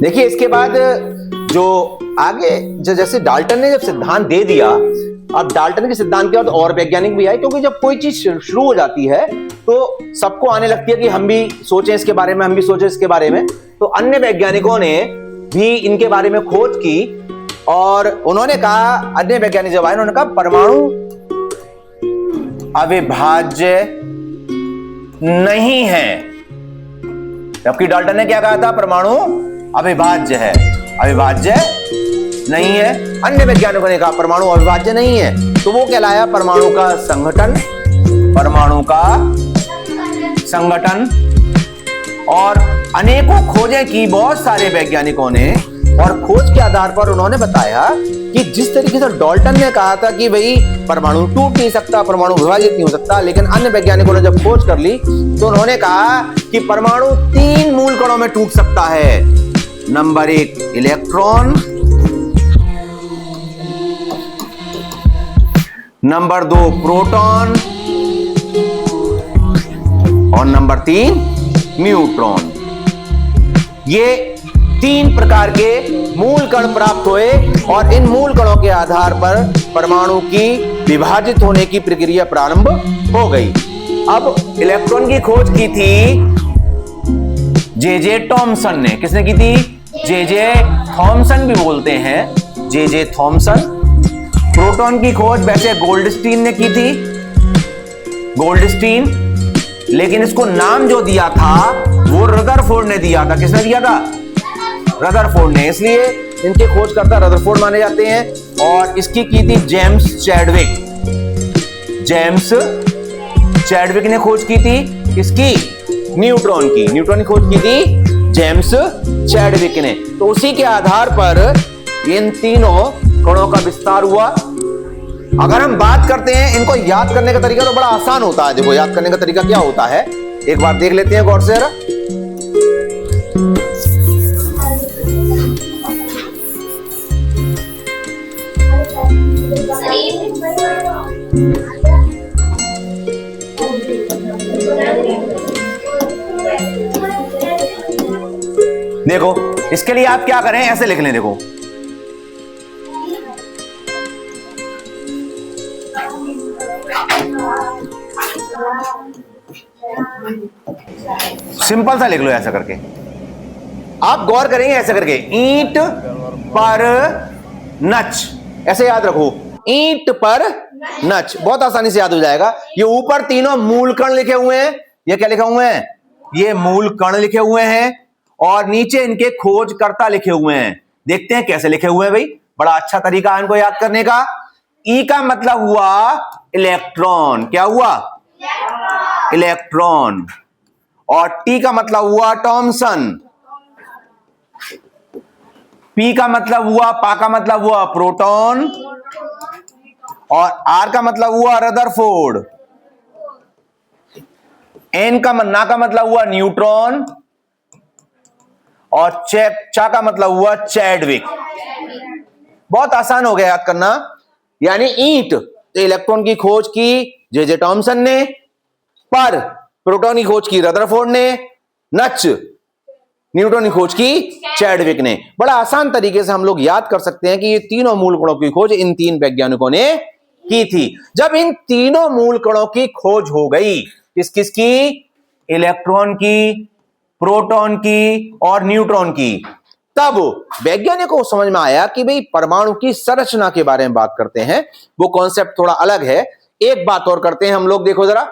देखिए इसके बाद जो आगे जैसे डाल्टन ने जब सिद्धांत दे दिया, अब डाल्टन के सिद्धांत के बाद और वैज्ञानिक भी आए, क्योंकि जब कोई चीज शुरू हो जाती है तो सबको आने लगती है कि हम भी सोचें इसके बारे में, हम भी सोचें इसके बारे में। तो अन्य वैज्ञानिकों ने भी इनके बारे में खोज की और उन्होंने कहा, अन्य वैज्ञानिक जब आए उन्होंने कहा परमाणु अविभाज्य नहीं है, जबकि डाल्टन ने क्या कहा था, परमाणु अविभाज्य है, अविभाज्य नहीं है। अन्य वैज्ञानिकों ने कहा परमाणु अविभाज्य नहीं है, तो वो कहलाया परमाणु का संगठन, परमाणु का संगठन। और अनेकों खोजें की बहुत सारे वैज्ञानिकों ने, और खोज के आधार पर उन्होंने बताया कि जिस तरीके से डाल्टन ने कहा था कि भाई परमाणु टूट नहीं सकता, परमाणु विभाजित नहीं हो सकता, लेकिन अन्य वैज्ञानिकों ने जब खोज कर ली तो उन्होंने कहा कि परमाणु 3 मूल कणों में टूट सकता है। नंबर 1 इलेक्ट्रॉन, नंबर 2 प्रोटॉन और नंबर 3 न्यूट्रॉन। ये 3 प्रकार के मूल कण प्राप्त हुए और इन मूल कणों के आधार पर परमाणु की विभाजित होने की प्रक्रिया प्रारंभ हो गई। अब इलेक्ट्रॉन की खोज की थी जे थॉमसन ने। किसने की थी? जे थॉमसन भी बोलते हैं, जे थॉमसन। प्रोटॉन की खोज वैसे गोल्डस्टीन ने की थी, गोल्डस्टीन, लेकिन इसको नाम जो दिया था वो रदरफोर्ड ने दिया था। किसने दिया था? रदरफोर्ड ने, इसलिए इनके खोजकर्ता रदरफोर्ड माने जाते हैं। और इसकी की थी जेम्स चैडविक, जेम्स चैडविक ने खोज की थी। इसकी न्यूट्रॉन की, न्यूट्रॉन की खोज की थी जेम्स चैडविक ने। तो उसी के आधार पर इन तीनों कणों का विस्तार हुआ। अगर हम बात करते हैं, इनको याद करने का तरीका तो बड़ा आसान होता है। देखो याद करने का तरीका क्या होता है, एक बार देख लेते हैं गौर से जरा। देखो इसके लिए आप क्या करें, ऐसे लिख लें। देखो सिंपल सा लिख लो ऐसा करके। आप गौर करेंगे ऐसा करके, ईंट पर नच, ऐसे याद रखो, ईंट पर नच, बहुत आसानी से याद हो जाएगा। ये ऊपर तीनों मूल कण लिखे हुए हैं, ये क्या लिखे हुए हैं? ये मूल कण लिखे हुए हैं, और नीचे इनके खोजकर्ता लिखे हुए हैं। देखते हैं कैसे लिखे हुए हैं भाई, बड़ा अच्छा तरीका है इनको याद करने का। ई का मतलब हुआ इलेक्ट्रॉन, क्या हुआ? इलेक्ट्रॉन। और टी का मतलब हुआ थॉमसन, पी का मतलब हुआ, पा का मतलब हुआ प्रोटॉन, और आर का मतलब हुआ रदरफोर्ड, एन का ना का मतलब हुआ न्यूट्रॉन, और चा का मतलब हुआ चैडविक। बहुत आसान हो गया याद करना। यानी ईंट, तो इलेक्ट्रॉन की खोज की जे थॉमसन ने, पर प्रोटॉन की खोज की रदरफोर्ड ने, नच न्यूट्रॉन की खोज की चैडविक ने। बड़ा आसान तरीके से हम लोग याद कर सकते हैं कि ये तीनों मूल कणों की खोज इन 3 वैज्ञानिकों ने की थी। जब इन तीनों मूल कणों की खोज हो गई, किस किस की? इलेक्ट्रॉन की, प्रोटॉन की और न्यूट्रॉन की, तब वैज्ञानिकों को समझ में आया कि भाई परमाणु की संरचना के बारे में बात करते हैं, वो कॉन्सेप्ट थोड़ा अलग है। एक बात और करते हैं हम लोग, देखो जरा,